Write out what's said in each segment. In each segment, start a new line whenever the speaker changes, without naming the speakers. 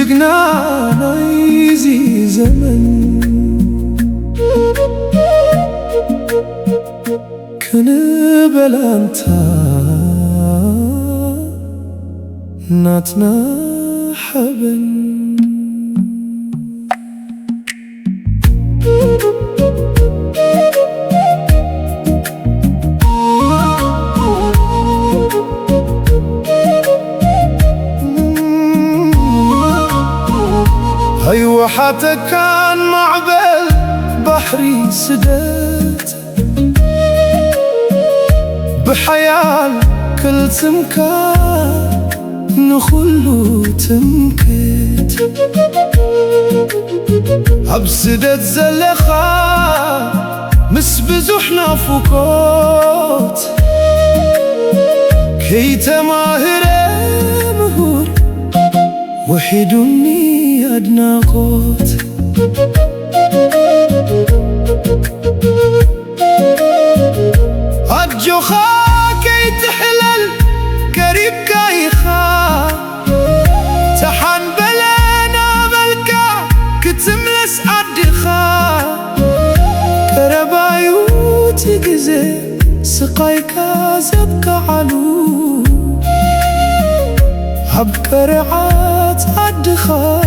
جقنا نايزي زمن كنبل أنتا ناتنا حبن أيوة حتى كان معبل بحري سدت بحيال كل تمكان نخلو تمكت عبسدت زلخا مسبزوحنا فوقات كي تماهر مهور وحيدني أدناقات عالجوخا كي تحلل قريب كايخا تحن بلنا بلكا كتملس عدخا كربايو تجزي سقايكا زبكا علو عبكرعات عدخا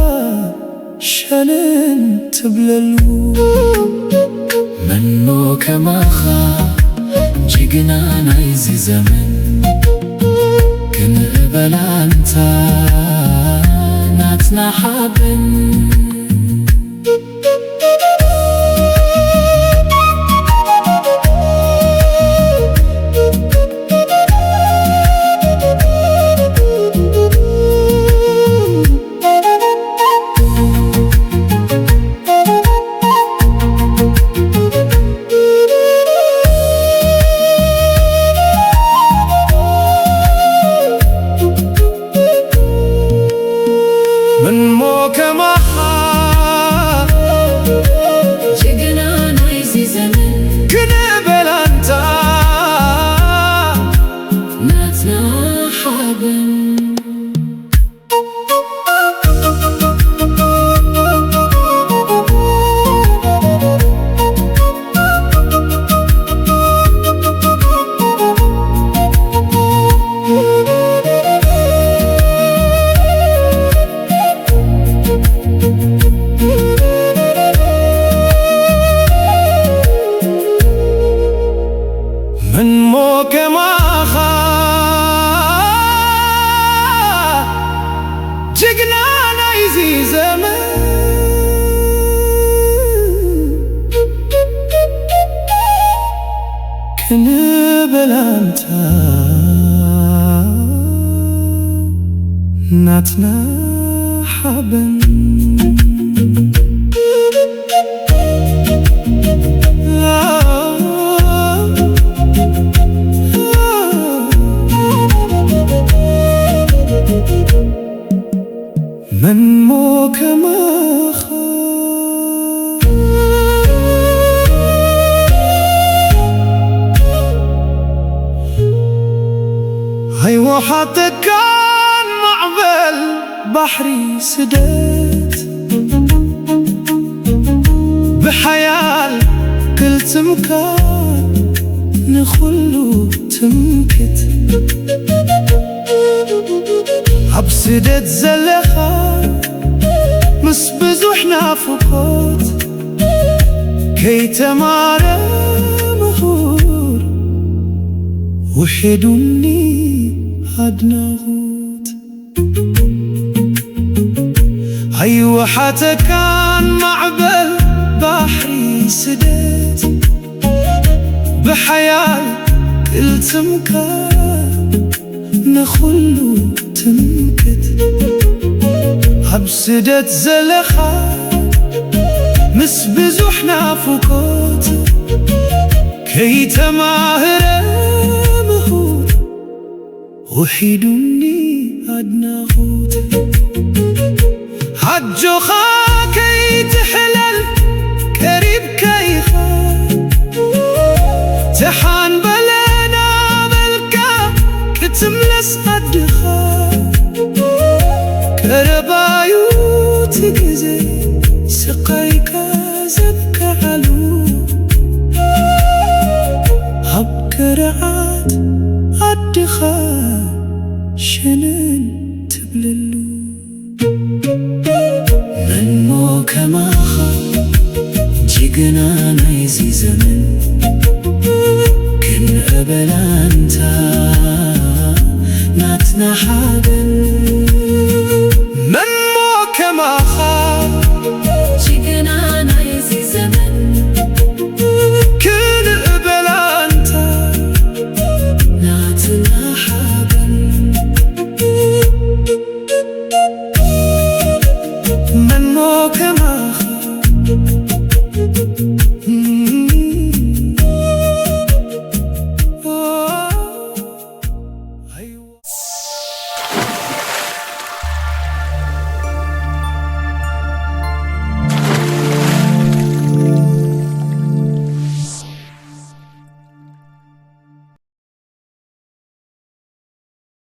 شنن تبللو منو كماخا جيقنا نايزي زمن كنقبل أنتا ناتنا حابن من موك معها
جقنا نايزي زمن
كنبل أنتا
ناتنا حابن
من موك معها جقنا نايزي زمن كنبل أنتا ناتنا حبن من موك ماخا أيوة حتى كان معبل بحري سدت بحيال كل تمكان نخلو تمكت عبسدت زلخا مسبزوحنا فوقات كي تمارا مهور وحيدوني عدناغوت أيوة حتى كان معبل بحري سدت بحيال كل تمكان نخلو تمكت عبسدت زلخا مسبزوحنا فوقات كي تماهر مهور وحيدوني أدناغوت عالجوخا كي تحلل قريب كايخا تحان بلنا بلكا كتملس عدخا كربايو تجزي سقيك زبك علو هبك رعات عدخا شنن تبللو ننمو كماخا جيقنا